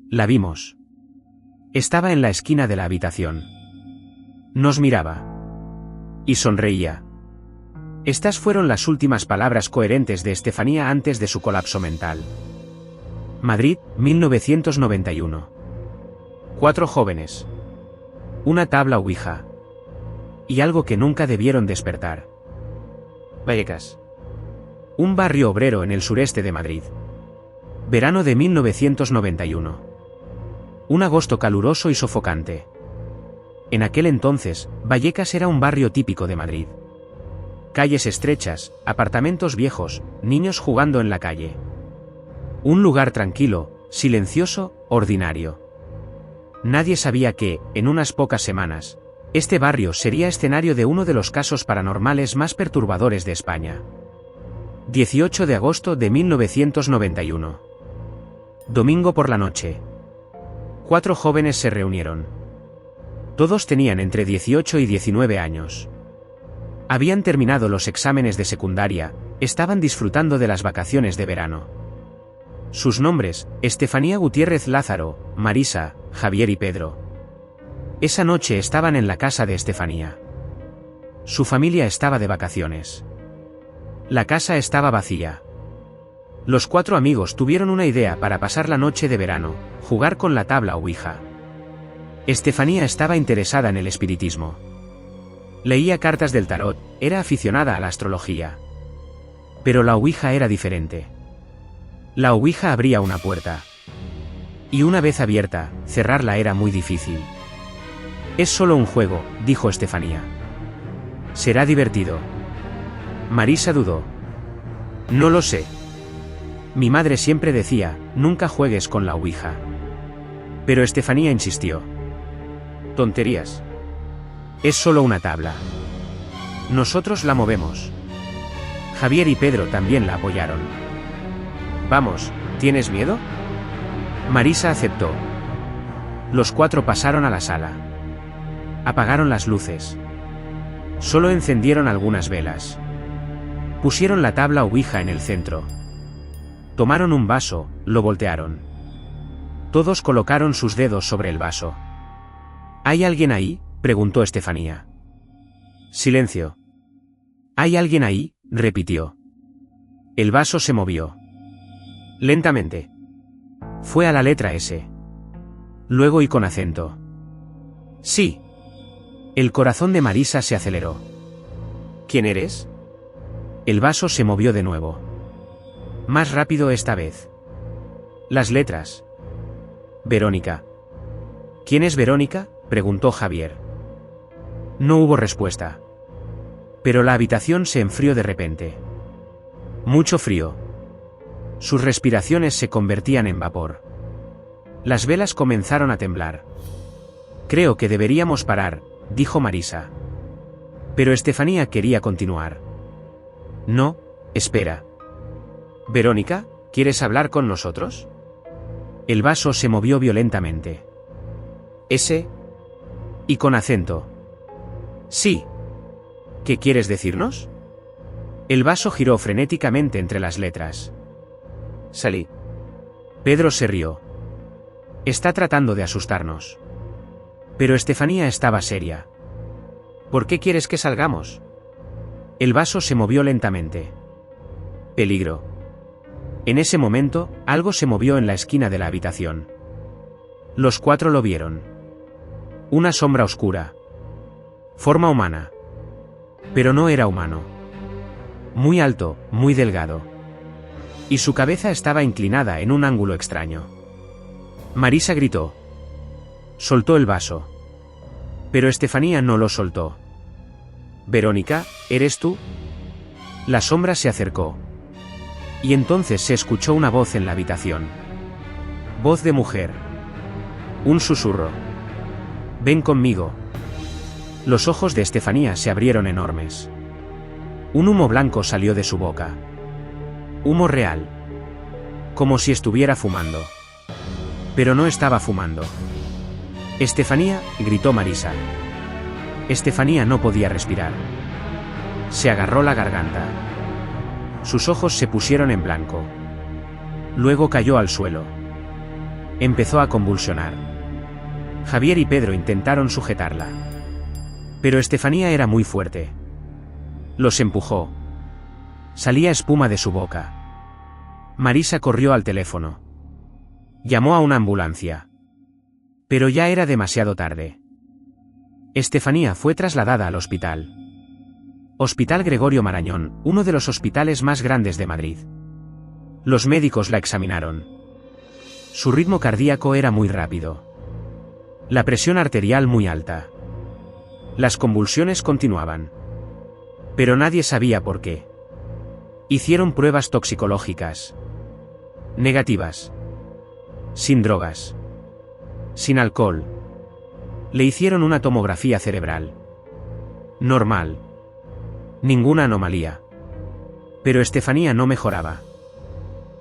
La vimos. Estaba en la esquina de la habitación. Nos miraba. Y sonreía. Estas fueron las últimas palabras coherentes de Estefanía antes de su colapso mental. Madrid, 1991. 4 jóvenes. Una tabla Ouija. Y algo que nunca debieron despertar. Vallecas. Un barrio obrero en el sureste de Madrid. Verano de 1991. Un agosto caluroso y sofocante. En aquel entonces, Vallecas era un barrio típico de Madrid. Calles estrechas, apartamentos viejos, niños jugando en la calle. Un lugar tranquilo, silencioso, ordinario. Nadie sabía que, en unas pocas semanas, este barrio sería escenario de uno de los casos paranormales más perturbadores de España. 18 de agosto de 1991. Domingo por la noche. 4 jóvenes se reunieron. Todos tenían entre 18 y 19 años. Habían terminado los exámenes de secundaria, estaban disfrutando de las vacaciones de verano. Sus nombres, Estefanía Gutiérrez Lázaro, Marisa, Javier y Pedro. Esa noche estaban en la casa de Estefanía. Su familia estaba de vacaciones. La casa estaba vacía. Los 4 amigos tuvieron una idea para pasar la noche de verano: jugar con la tabla Ouija. Estefanía estaba interesada en el espiritismo. Leía cartas del tarot, era aficionada a la astrología. Pero la Ouija era diferente. La Ouija abría una puerta. Y una vez abierta, cerrarla era muy difícil. Es solo un juego, dijo Estefanía. Será divertido. Marisa dudó. No lo sé. Mi madre siempre decía, nunca juegues con la Ouija. Pero Estefanía insistió. Tonterías. Es solo una tabla. Nosotros la movemos. Javier y Pedro también la apoyaron. Vamos, ¿tienes miedo? Marisa aceptó. Los 4 pasaron a la sala. Apagaron las luces. Solo encendieron algunas velas. Pusieron la tabla Ouija en el centro. Tomaron un vaso, lo voltearon. Todos colocaron sus dedos sobre el vaso. ¿Hay alguien ahí?, preguntó Estefanía. Silencio. ¿Hay alguien ahí?, repitió. El vaso se movió. Lentamente. Fue a la letra S. Luego y con acento. Sí. El corazón de Marisa se aceleró. ¿Quién eres? El vaso se movió de nuevo. Más rápido esta vez. Las letras. Verónica. ¿Quién es Verónica?, preguntó Javier. No hubo respuesta. Pero la habitación se enfrió de repente. Mucho frío. Sus respiraciones se convertían en vapor. Las velas comenzaron a temblar. Creo que deberíamos parar, dijo Marisa. Pero Estefanía quería continuar. No, espera. Verónica, ¿quieres hablar con nosotros? El vaso se movió violentamente. ¿Ese? Y con acento. Sí. ¿Qué quieres decirnos? El vaso giró frenéticamente entre las letras. Salí. Pedro se rió. Está tratando de asustarnos. Pero Estefanía estaba seria. ¿Por qué quieres que salgamos? El vaso se movió lentamente. Peligro. En ese momento, algo se movió en la esquina de la habitación. Los 4 lo vieron. Una sombra oscura. Forma humana. Pero no era humano. Muy alto, muy delgado. Y su cabeza estaba inclinada en un ángulo extraño. Marisa gritó. Soltó el vaso. Pero Estefanía no lo soltó. Verónica, ¿eres tú? La sombra se acercó. Y entonces se escuchó una voz en la habitación. Voz de mujer. Un susurro. Ven conmigo. Los ojos de Estefanía se abrieron enormes. Un humo blanco salió de su boca. Humo real. Como si estuviera fumando. Pero no estaba fumando. Estefanía, gritó Marisa. Estefanía no podía respirar. Se agarró la garganta. Sus ojos se pusieron en blanco. Luego cayó al suelo. Empezó a convulsionar. Javier y Pedro intentaron sujetarla. Pero Estefanía era muy fuerte. Los empujó. Salía espuma de su boca. Marisa corrió al teléfono. Llamó a una ambulancia. Pero ya era demasiado tarde. Estefanía fue trasladada al hospital. Hospital Gregorio Marañón, uno de los hospitales más grandes de Madrid. Los médicos la examinaron. Su ritmo cardíaco era muy rápido. La presión arterial muy alta. Las convulsiones continuaban. Pero nadie sabía por qué. Hicieron pruebas toxicológicas. Negativas. Sin drogas. Sin alcohol. Le hicieron una tomografía cerebral. Normal. Ninguna anomalía. Pero Estefanía no mejoraba.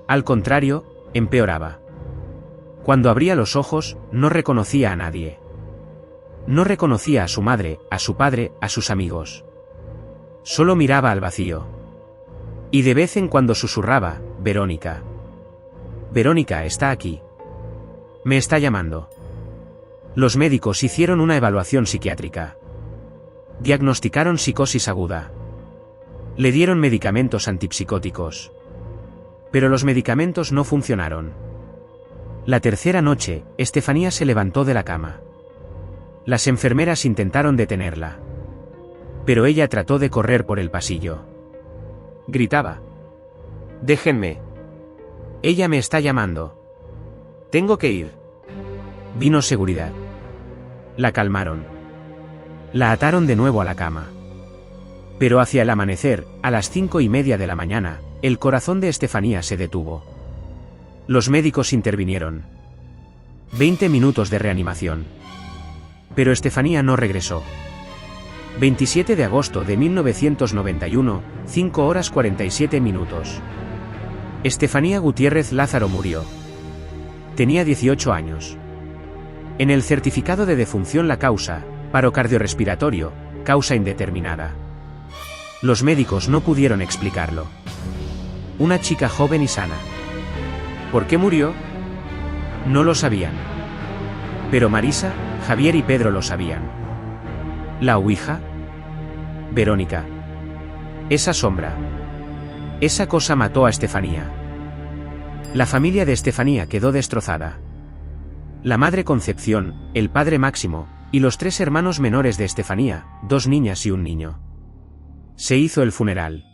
Al contrario, empeoraba. Cuando abría los ojos, no reconocía a nadie. No reconocía a su madre, a su padre, a sus amigos. Solo miraba al vacío. Y de vez en cuando susurraba, Verónica. Verónica está aquí. Me está llamando. Los médicos hicieron una evaluación psiquiátrica. Diagnosticaron psicosis aguda. Le dieron medicamentos antipsicóticos. Pero los medicamentos no funcionaron. La tercera noche, Estefanía se levantó de la cama. Las enfermeras intentaron detenerla. Pero ella trató de correr por el pasillo. Gritaba. «Déjenme. Ella me está llamando. Tengo que ir». Vino seguridad. La calmaron. La ataron de nuevo a la cama. Pero hacia el amanecer, a las 5:30 de la mañana, el corazón de Estefanía se detuvo. Los médicos intervinieron. 20 minutos de reanimación. Pero Estefanía no regresó. 27 de agosto de 1991, 5 horas 47 minutos. Estefanía Gutiérrez Lázaro murió. Tenía 18 años. En el certificado de defunción la causa, paro cardiorrespiratorio, causa indeterminada. Los médicos no pudieron explicarlo. Una chica joven y sana. ¿Por qué murió? No lo sabían. Pero Marisa, Javier y Pedro lo sabían. ¿La ouija? Verónica. Esa sombra. Esa cosa mató a Estefanía. La familia de Estefanía quedó destrozada. La madre Concepción, el padre Máximo, y los 3 hermanos menores de Estefanía, 2 niñas y un niño. Se hizo el funeral.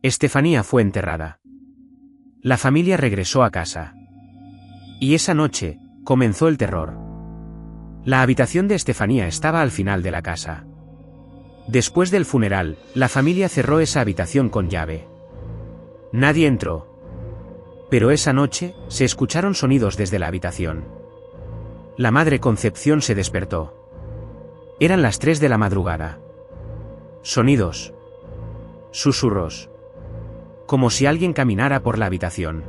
Estefanía fue enterrada. La familia regresó a casa. Y esa noche, comenzó el terror. La habitación de Estefanía estaba al final de la casa. Después del funeral, la familia cerró esa habitación con llave. Nadie entró. Pero esa noche, se escucharon sonidos desde la habitación. La madre Concepción se despertó. Eran las 3 de la madrugada. Sonidos. Susurros. Como si alguien caminara por la habitación.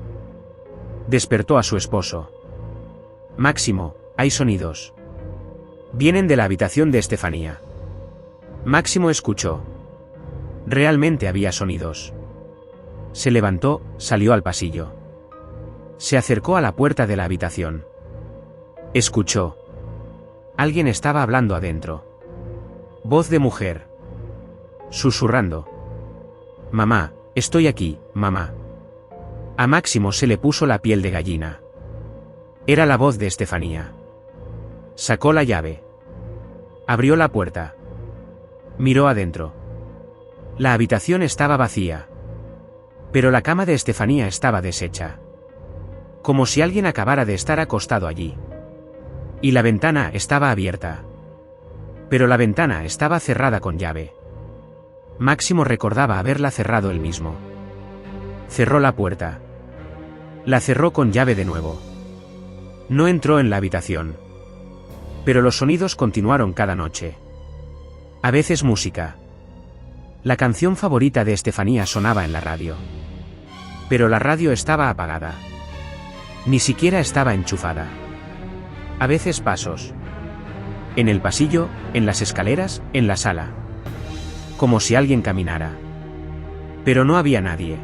Despertó a su esposo. Máximo, hay sonidos. Vienen de la habitación de Estefanía. Máximo escuchó. Realmente había sonidos. Se levantó, salió al pasillo. Se acercó a la puerta de la habitación. Escuchó. Alguien estaba hablando adentro. Voz de mujer. Susurrando. Mamá, estoy aquí, mamá. A Máximo se le puso la piel de gallina. Era la voz de Estefanía. Sacó la llave. Abrió la puerta. Miró adentro. La habitación estaba vacía. Pero la cama de Estefanía estaba deshecha. Como si alguien acabara de estar acostado allí. Y la ventana estaba abierta. Pero la ventana estaba cerrada con llave. Máximo recordaba haberla cerrado él mismo. Cerró la puerta. La cerró con llave de nuevo. No entró en la habitación. Pero los sonidos continuaron cada noche. A veces música. La canción favorita de Estefanía sonaba en la radio. Pero la radio estaba apagada. Ni siquiera estaba enchufada. A veces pasos. En el pasillo, en las escaleras, en la sala. Como si alguien caminara. Pero no había nadie.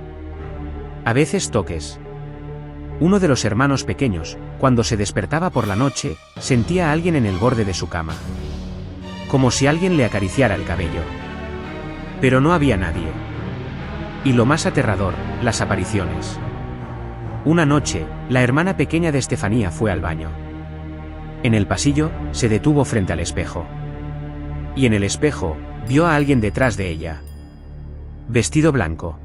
A veces toques. Uno de los hermanos pequeños, cuando se despertaba por la noche, sentía a alguien en el borde de su cama. Como si alguien le acariciara el cabello. Pero no había nadie. Y lo más aterrador, las apariciones. Una noche, la hermana pequeña de Estefanía fue al baño. En el pasillo, se detuvo frente al espejo. Y en el espejo, vio a alguien detrás de ella. Vestido blanco.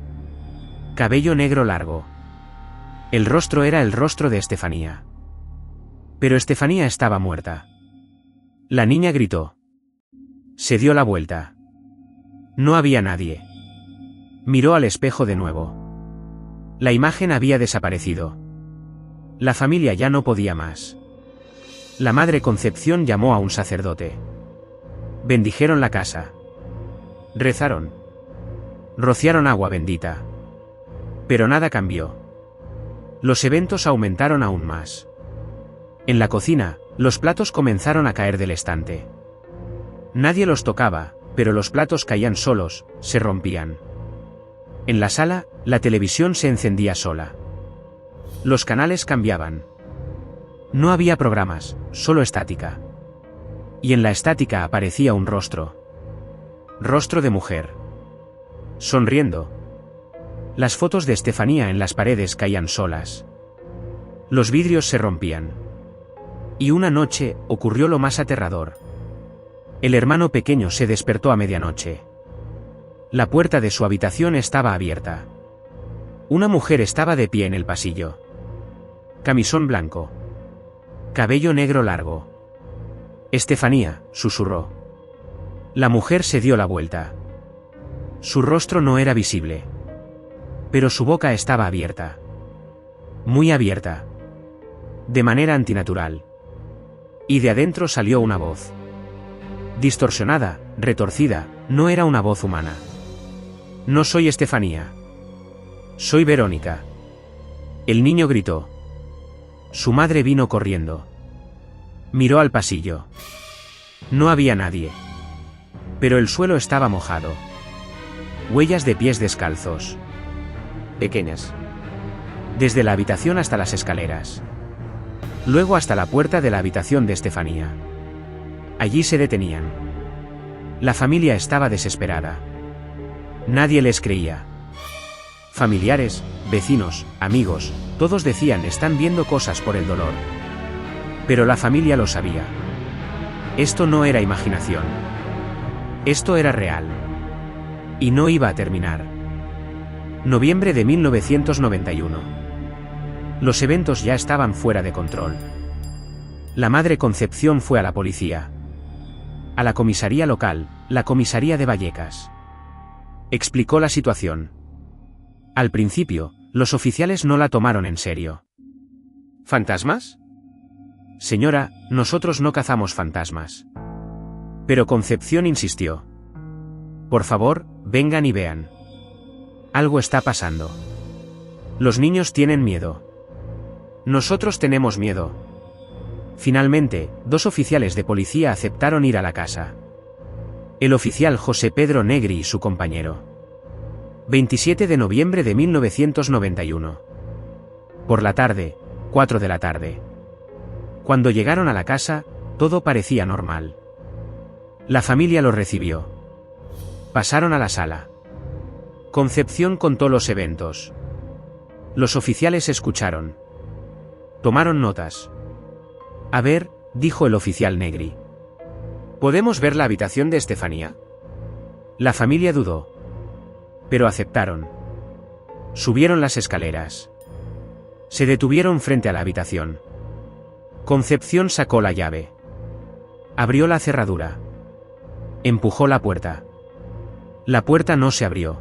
Cabello negro largo. El rostro era el rostro de Estefanía. Pero Estefanía estaba muerta. La niña gritó. Se dio la vuelta. No había nadie. Miró al espejo de nuevo. La imagen había desaparecido. La familia ya no podía más. La madre Concepción llamó a un sacerdote. Bendijeron la casa. Rezaron. Rociaron agua bendita. Pero nada cambió. Los eventos aumentaron aún más. En la cocina, los platos comenzaron a caer del estante. Nadie los tocaba, pero los platos caían solos, se rompían. En la sala, la televisión se encendía sola. Los canales cambiaban. No había programas, solo estática. Y en la estática aparecía un rostro. Rostro de mujer. Sonriendo. Las fotos de Estefanía en las paredes caían solas. Los vidrios se rompían. Y una noche, ocurrió lo más aterrador. El hermano pequeño se despertó a medianoche. La puerta de su habitación estaba abierta. Una mujer estaba de pie en el pasillo. Camisón blanco. Cabello negro largo. Estefanía, susurró. La mujer se dio la vuelta. Su rostro no era visible. Pero su boca estaba abierta. Muy abierta. De manera antinatural. Y de adentro salió una voz. Distorsionada, retorcida, no era una voz humana. No soy Estefanía. Soy Verónica. El niño gritó. Su madre vino corriendo. Miró al pasillo. No había nadie. Pero el suelo estaba mojado. Huellas de pies descalzos. Pequeñas. Desde la habitación hasta las escaleras. Luego hasta la puerta de la habitación de Estefanía. Allí se detenían. La familia estaba desesperada. Nadie les creía. Familiares, vecinos, amigos, todos decían están viendo cosas por el dolor. Pero la familia lo sabía. Esto no era imaginación. Esto era real. Y no iba a terminar. Noviembre de 1991. Los eventos ya estaban fuera de control. La madre Concepción fue a la policía. A la comisaría local, la comisaría de Vallecas. Explicó la situación. Al principio, los oficiales no la tomaron en serio. ¿Fantasmas? Señora, nosotros no cazamos fantasmas. Pero Concepción insistió. Por favor, vengan y vean. Algo está pasando. Los niños tienen miedo. Nosotros tenemos miedo. Finalmente, 2 oficiales de policía aceptaron ir a la casa. El oficial José Pedro Negri y su compañero. 27 de noviembre de 1991. Por la tarde, 4 de la tarde. Cuando llegaron a la casa, todo parecía normal. La familia los recibió. Pasaron a la sala. Concepción contó los eventos. Los oficiales escucharon. Tomaron notas. A ver, dijo el oficial Negri. ¿Podemos ver la habitación de Estefanía? La familia dudó. Pero aceptaron. Subieron las escaleras. Se detuvieron frente a la habitación. Concepción sacó la llave. Abrió la cerradura. Empujó la puerta. La puerta no se abrió.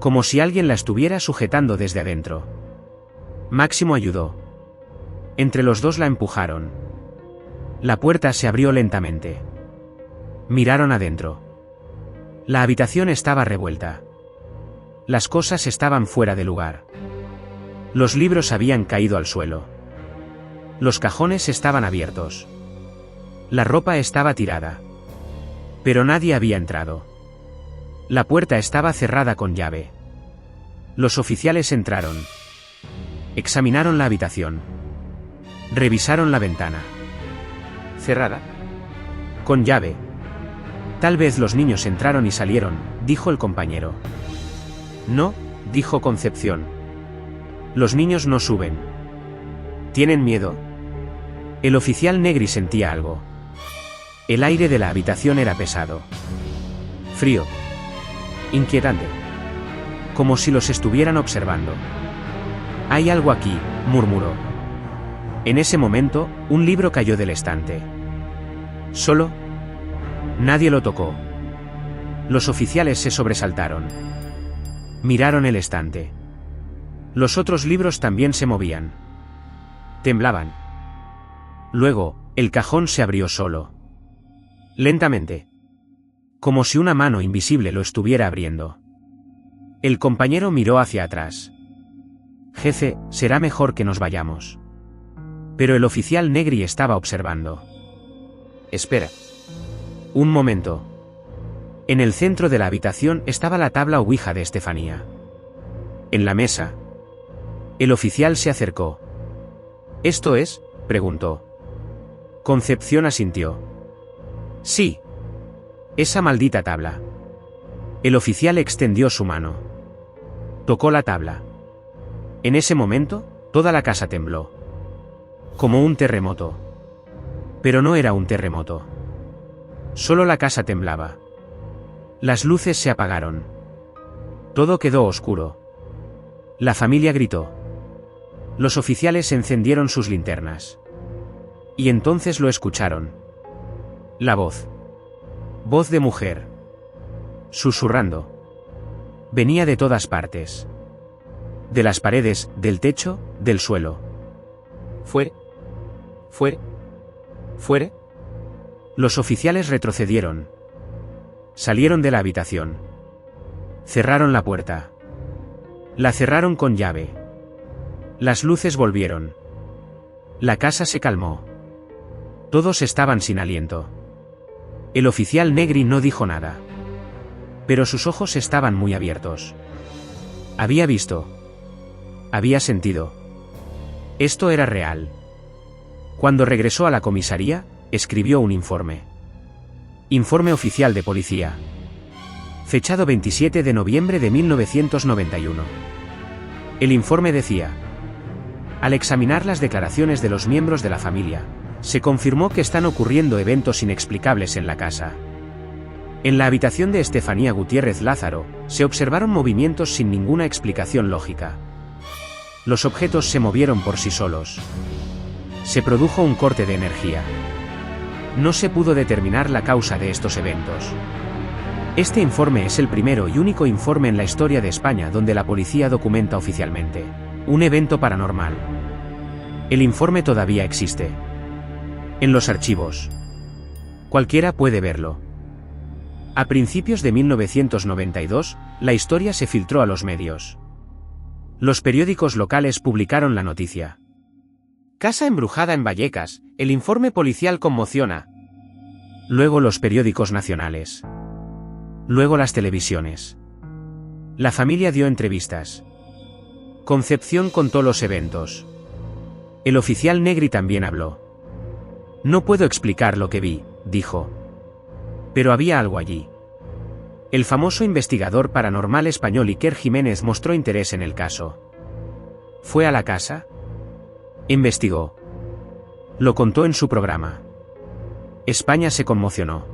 Como si alguien la estuviera sujetando desde adentro. Máximo ayudó. Entre los dos la empujaron. La puerta se abrió lentamente. Miraron adentro. La habitación estaba revuelta. Las cosas estaban fuera de lugar. Los libros habían caído al suelo. Los cajones estaban abiertos. La ropa estaba tirada. Pero nadie había entrado. La puerta estaba cerrada con llave. Los oficiales entraron. Examinaron la habitación. Revisaron la ventana. ¿Cerrada? Con llave. Tal vez los niños entraron y salieron, dijo el compañero. No, dijo Concepción. Los niños no suben. ¿Tienen miedo? El oficial Negri sentía algo. El aire de la habitación era pesado. Frío. Inquietante. Como si los estuvieran observando. Hay algo aquí, murmuró. En ese momento, un libro cayó del estante. ¿Solo? Nadie lo tocó. Los oficiales se sobresaltaron. Miraron el estante. Los otros libros también se movían. Temblaban. Luego, el cajón se abrió solo. Lentamente. Como si una mano invisible lo estuviera abriendo. El compañero miró hacia atrás. Jefe, será mejor que nos vayamos. Pero el oficial Negri estaba observando. Espera. Un momento. En el centro de la habitación estaba la tabla ouija de Estefanía. En la mesa. El oficial se acercó. ¿Esto es?, preguntó. Concepción asintió. Sí. Esa maldita tabla. El oficial extendió su mano. Tocó la tabla. En ese momento, toda la casa tembló. Como un terremoto. Pero no era un terremoto. Solo la casa temblaba. Las luces se apagaron. Todo quedó oscuro. La familia gritó. Los oficiales encendieron sus linternas. Y entonces lo escucharon. La voz. Voz de mujer. Susurrando. Venía de todas partes. De las paredes, del techo, del suelo. ¿Fuere? Los oficiales retrocedieron. Salieron de la habitación. Cerraron la puerta. La cerraron con llave. Las luces volvieron. La casa se calmó. Todos estaban sin aliento. El oficial Negri no dijo nada. Pero sus ojos estaban muy abiertos. Había visto. Había sentido. Esto era real. Cuando regresó a la comisaría, escribió un informe. Informe oficial de policía. Fechado 27 de noviembre de 1991. El informe decía: al examinar las declaraciones de los miembros de la familia, se confirmó que están ocurriendo eventos inexplicables en la casa. En la habitación de Estefanía Gutiérrez Lázaro, se observaron movimientos sin ninguna explicación lógica. Los objetos se movieron por sí solos. Se produjo un corte de energía. No se pudo determinar la causa de estos eventos. Este informe es el primero y único informe en la historia de España donde la policía documenta oficialmente un evento paranormal. El informe todavía existe. En los archivos. Cualquiera puede verlo. A principios de 1992, la historia se filtró a los medios. Los periódicos locales publicaron la noticia. Casa embrujada en Vallecas, el informe policial conmociona. Luego los periódicos nacionales. Luego las televisiones. La familia dio entrevistas. Concepción contó los eventos. El oficial Negri también habló. No puedo explicar lo que vi, dijo. Pero había algo allí. El famoso investigador paranormal español Iker Jiménez mostró interés en el caso. ¿Fue a la casa? Investigó. Lo contó en su programa. España se conmocionó.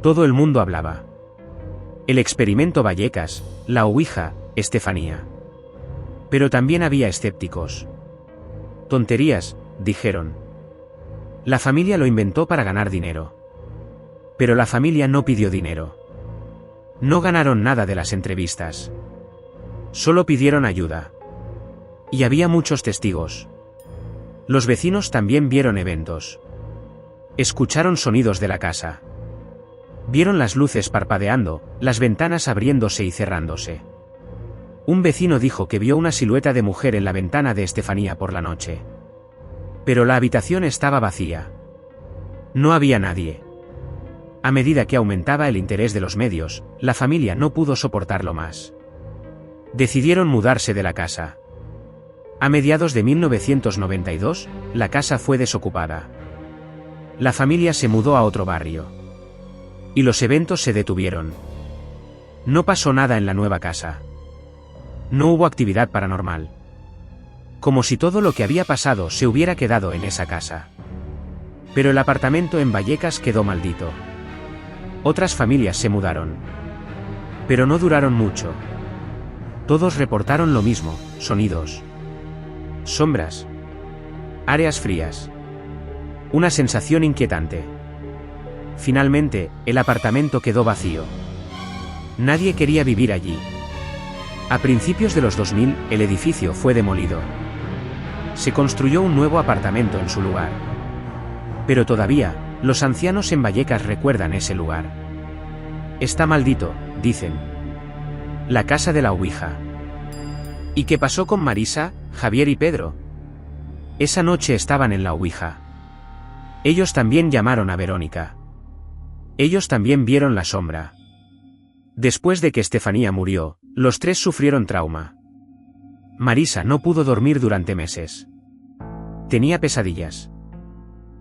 Todo el mundo hablaba. El experimento Vallecas, la ouija, Estefanía. Pero también había escépticos. Tonterías, dijeron. La familia lo inventó para ganar dinero. Pero la familia no pidió dinero. No ganaron nada de las entrevistas. Solo pidieron ayuda. Y había muchos testigos. Los vecinos también vieron eventos. Escucharon sonidos de la casa. Vieron las luces parpadeando, las ventanas abriéndose y cerrándose. Un vecino dijo que vio una silueta de mujer en la ventana de Estefanía por la noche. Pero la habitación estaba vacía. No había nadie. A medida que aumentaba el interés de los medios, la familia no pudo soportarlo más. Decidieron mudarse de la casa. A mediados de 1992, la casa fue desocupada. La familia se mudó a otro barrio. Y los eventos se detuvieron. No pasó nada en la nueva casa. No hubo actividad paranormal. Como si todo lo que había pasado se hubiera quedado en esa casa. Pero el apartamento en Vallecas quedó maldito. Otras familias se mudaron. Pero no duraron mucho. Todos reportaron lo mismo: sonidos, sombras, áreas frías. Una sensación inquietante. Finalmente, el apartamento quedó vacío. Nadie quería vivir allí. A principios de los 2000, el edificio fue demolido. Se construyó un nuevo apartamento en su lugar. Pero todavía, los ancianos en Vallecas recuerdan ese lugar. Está maldito, dicen. La casa de la Ouija. ¿Y qué pasó con Marisa, Javier y Pedro? Esa noche estaban en la Ouija. Ellos también llamaron a Verónica. Ellos también vieron la sombra. Después de que Estefanía murió, los tres sufrieron trauma. Marisa no pudo dormir durante meses. Tenía pesadillas.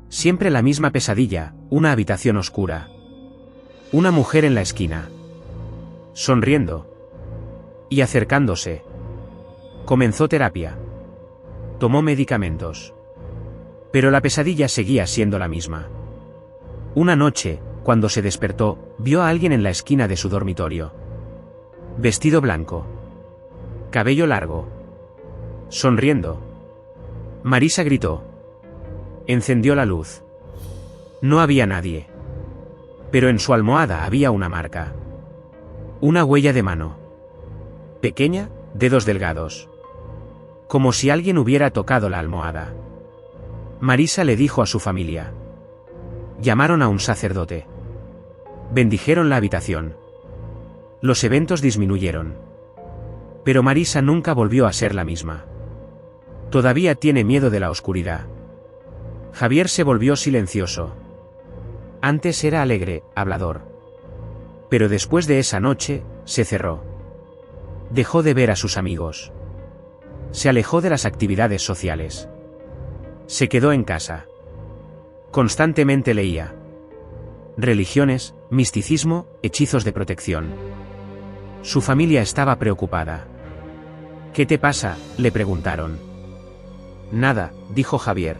Siempre la misma pesadilla: una habitación oscura. Una mujer en la esquina. Sonriendo. Y acercándose. Comenzó terapia. Tomó medicamentos. Pero la pesadilla seguía siendo la misma. Una noche, cuando se despertó, vio a alguien en la esquina de su dormitorio. Vestido blanco. Cabello largo. Sonriendo. Marisa gritó. Encendió la luz. No había nadie. Pero en su almohada había una marca. Una huella de mano. Pequeña, dedos delgados. Como si alguien hubiera tocado la almohada. Marisa le dijo a su familia. Llamaron a un sacerdote. Bendijeron la habitación. Los eventos disminuyeron. Pero Marisa nunca volvió a ser la misma. Todavía tiene miedo de la oscuridad. Javier se volvió silencioso. Antes era alegre, hablador. Pero después de esa noche, se cerró. Dejó de ver a sus amigos. Se alejó de las actividades sociales. Se quedó en casa. Constantemente leía. Religiones, misticismo, hechizos de protección. Su familia estaba preocupada. ¿Qué te pasa?, le preguntaron. Nada, dijo Javier.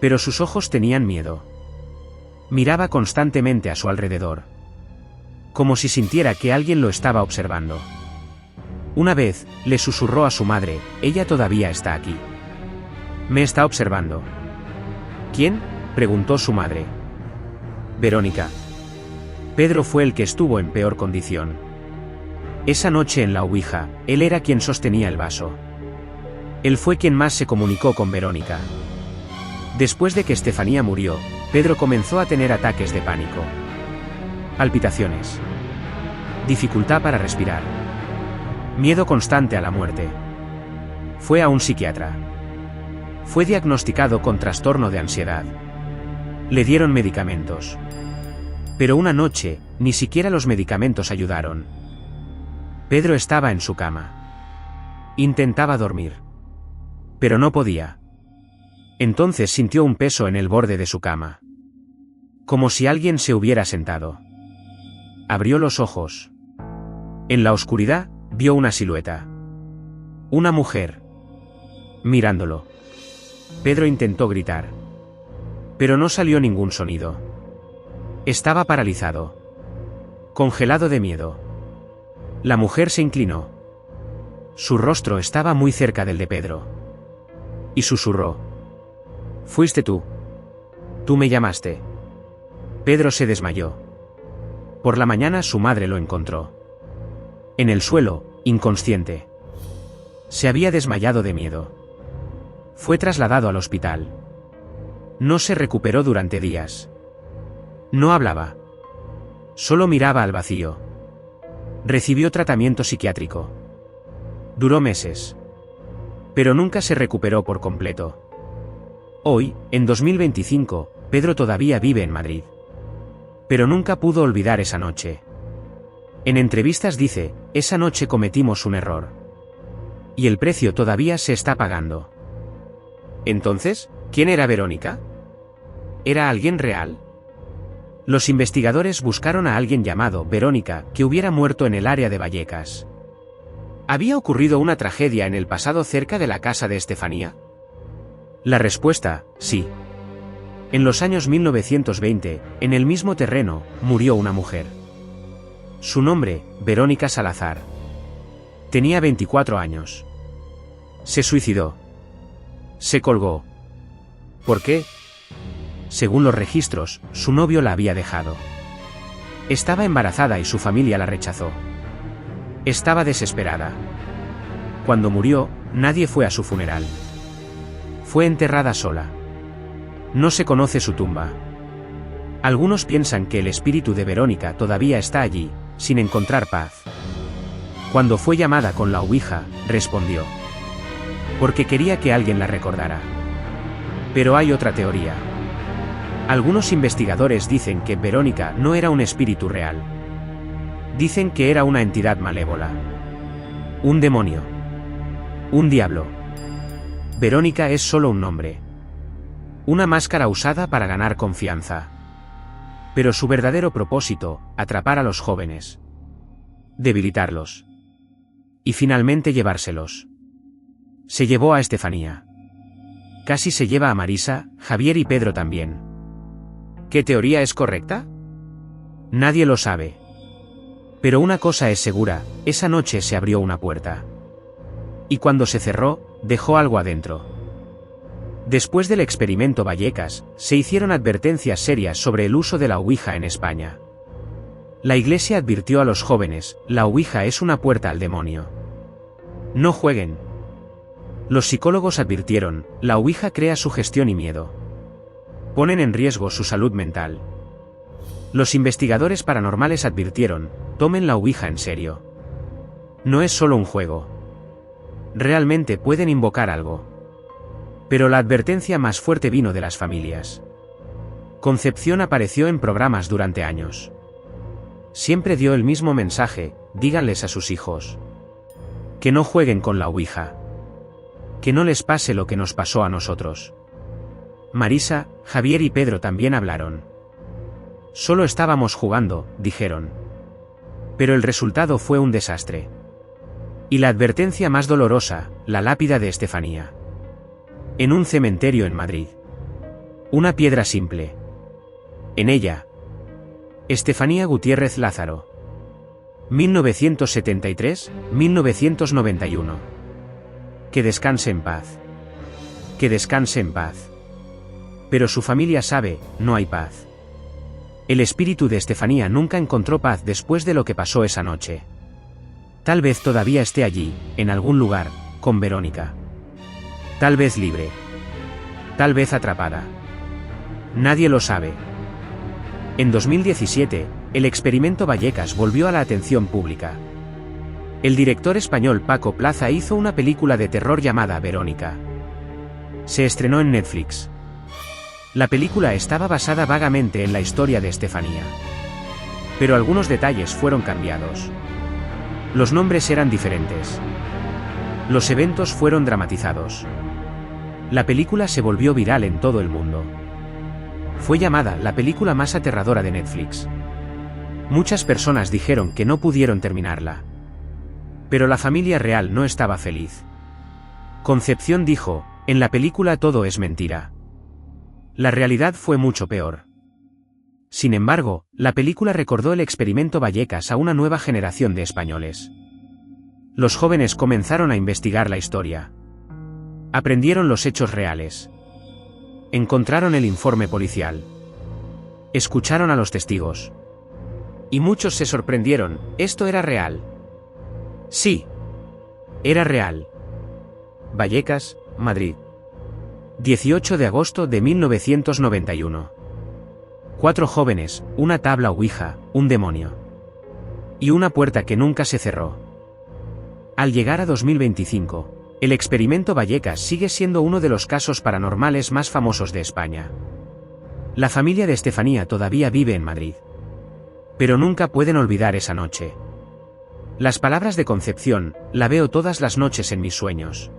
Pero sus ojos tenían miedo. Miraba constantemente a su alrededor. Como si sintiera que alguien lo estaba observando. Una vez, le susurró a su madre: ella todavía está aquí. Me está observando. ¿Quién?, preguntó su madre. Verónica. Pedro fue el que estuvo en peor condición. Esa noche en la Ouija, él era quien sostenía el vaso. Él fue quien más se comunicó con Verónica. Después de que Estefanía murió, Pedro comenzó a tener ataques de pánico. Palpitaciones. Dificultad para respirar. Miedo constante a la muerte. Fue a un psiquiatra. Fue diagnosticado con trastorno de ansiedad. Le dieron medicamentos. Pero una noche, ni siquiera los medicamentos ayudaron. Pedro estaba en su cama. Intentaba dormir. Pero no podía. Entonces sintió un peso en el borde de su cama. Como si alguien se hubiera sentado. Abrió los ojos. En la oscuridad, vio una silueta. Una mujer. Mirándolo. Pedro intentó gritar. Pero no salió ningún sonido. Estaba paralizado. Congelado de miedo. La mujer se inclinó. Su rostro estaba muy cerca del de Pedro. Y susurró. Fuiste tú. Tú me llamaste. Pedro se desmayó. Por la mañana su madre lo encontró. En el suelo, inconsciente. Se había desmayado de miedo. Fue trasladado al hospital. No se recuperó durante días. No hablaba. Solo miraba al vacío. Recibió tratamiento psiquiátrico. Duró meses. Pero nunca se recuperó por completo. Hoy, en 2025, Pedro todavía vive en Madrid. Pero nunca pudo olvidar esa noche. En entrevistas dice: esa noche cometimos un error. Y el precio todavía se está pagando. Entonces, ¿quién era Verónica? ¿Era alguien real? Los investigadores buscaron a alguien llamado Verónica que hubiera muerto en el área de Vallecas. ¿Había ocurrido una tragedia en el pasado cerca de la casa de Estefanía? La respuesta, sí. En los años 1920, en el mismo terreno, murió una mujer. Su nombre, Verónica Salazar. Tenía 24 años. Se suicidó. Se colgó. ¿Por qué? Según los registros, su novio la había dejado. Estaba embarazada y su familia la rechazó. Estaba desesperada. Cuando murió, nadie fue a su funeral. Fue enterrada sola. No se conoce su tumba. Algunos piensan que el espíritu de Verónica todavía está allí, sin encontrar paz. Cuando fue llamada con la ouija, respondió. Porque quería que alguien la recordara. Pero hay otra teoría. Algunos investigadores dicen que Verónica no era un espíritu real. Dicen que era una entidad malévola. Un demonio. Un diablo. Verónica es solo un nombre. Una máscara usada para ganar confianza. Pero su verdadero propósito, atrapar a los jóvenes. Debilitarlos. Y finalmente llevárselos. Se llevó a Estefanía. Casi se lleva a Marisa, Javier y Pedro también. ¿Qué teoría es correcta? Nadie lo sabe. Pero una cosa es segura, esa noche se abrió una puerta. Y cuando se cerró, dejó algo adentro. Después del experimento Vallecas, se hicieron advertencias serias sobre el uso de la ouija en España. La Iglesia advirtió a los jóvenes, la ouija es una puerta al demonio. No jueguen. Los psicólogos advirtieron, la ouija crea sugestión y miedo. Ponen en riesgo su salud mental. Los investigadores paranormales advirtieron, tomen la ouija en serio. No es solo un juego. Realmente pueden invocar algo. Pero la advertencia más fuerte vino de las familias. Concepción apareció en programas durante años. Siempre dio el mismo mensaje, díganles a sus hijos. Que no jueguen con la ouija. Que no les pase lo que nos pasó a nosotros. Marisa, Javier y Pedro también hablaron. Solo estábamos jugando, dijeron. Pero el resultado fue un desastre. Y la advertencia más dolorosa, la lápida de Estefanía. En un cementerio en Madrid. Una piedra simple. En ella. Estefanía Gutiérrez Lázaro. 1973-1991. Que descanse en paz. Que descanse en paz. Pero su familia sabe, no hay paz. El espíritu de Estefanía nunca encontró paz después de lo que pasó esa noche. Tal vez todavía esté allí, en algún lugar, con Verónica. Tal vez libre. Tal vez atrapada. Nadie lo sabe. En 2017, el experimento Vallecas volvió a la atención pública. El director español Paco Plaza hizo una película de terror llamada Verónica. Se estrenó en Netflix. La película estaba basada vagamente en la historia de Estefanía. Pero algunos detalles fueron cambiados. Los nombres eran diferentes. Los eventos fueron dramatizados. La película se volvió viral en todo el mundo. Fue llamada la película más aterradora de Netflix. Muchas personas dijeron que no pudieron terminarla. Pero la familia real no estaba feliz. Concepción dijo, en la película todo es mentira. La realidad fue mucho peor. Sin embargo, la película recordó el experimento Vallecas a una nueva generación de españoles. Los jóvenes comenzaron a investigar la historia. Aprendieron los hechos reales. Encontraron el informe policial. Escucharon a los testigos. Y muchos se sorprendieron, ¿esto era real? Sí. Era real. Vallecas, Madrid. 18 de agosto de 1991. 4 jóvenes, una tabla ouija, un demonio. Y una puerta que nunca se cerró. Al llegar a 2025, el experimento Vallecas sigue siendo uno de los casos paranormales más famosos de España. La familia de Estefanía todavía vive en Madrid. Pero nunca pueden olvidar esa noche. Las palabras de Concepción, la veo todas las noches en mis sueños.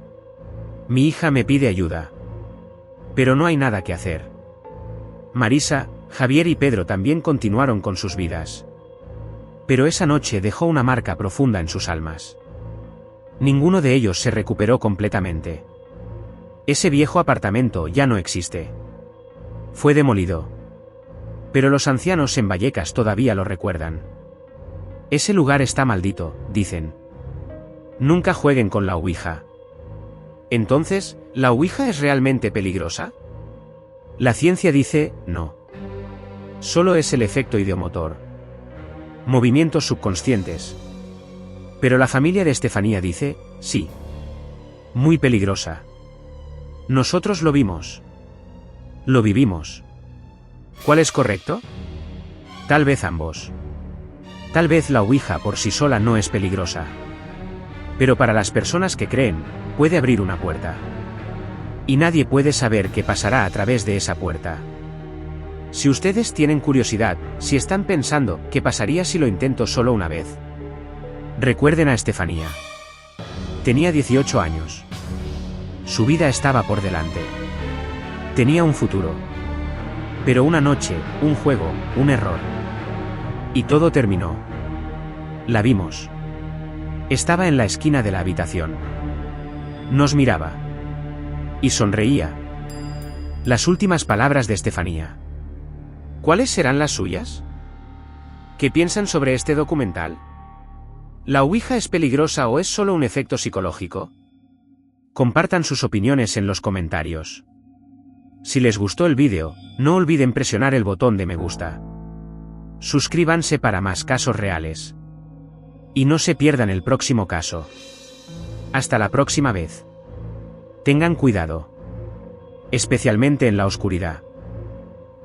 Mi hija me pide ayuda. Pero no hay nada que hacer. Marisa, Javier y Pedro también continuaron con sus vidas. Pero esa noche dejó una marca profunda en sus almas. Ninguno de ellos se recuperó completamente. Ese viejo apartamento ya no existe. Fue demolido. Pero los ancianos en Vallecas todavía lo recuerdan. Ese lugar está maldito, dicen. Nunca jueguen con la ouija. Entonces, ¿la ouija es realmente peligrosa? La ciencia dice, no. Solo es el efecto ideomotor. Movimientos subconscientes. Pero la familia de Estefanía dice, sí. Muy peligrosa. Nosotros lo vimos. Lo vivimos. ¿Cuál es correcto? Tal vez ambos. Tal vez la ouija por sí sola no es peligrosa. Pero para las personas que creen, puede abrir una puerta. Y nadie puede saber qué pasará a través de esa puerta. Si ustedes tienen curiosidad, si están pensando, ¿qué pasaría si lo intento solo una vez? Recuerden a Estefanía. Tenía 18 años. Su vida estaba por delante. Tenía un futuro. Pero una noche, un juego, un error. Y todo terminó. La vimos. Estaba en la esquina de la habitación. Nos miraba. Y sonreía. Las últimas palabras de Estefanía. ¿Cuáles serán las suyas? ¿Qué piensan sobre este documental? ¿La ouija es peligrosa o es solo un efecto psicológico? Compartan sus opiniones en los comentarios. Si les gustó el vídeo, no olviden presionar el botón de me gusta. Suscríbanse para más casos reales. Y no se pierdan el próximo caso. Hasta la próxima vez. Tengan cuidado. Especialmente en la oscuridad.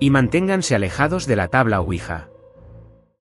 Y manténganse alejados de la tabla ouija.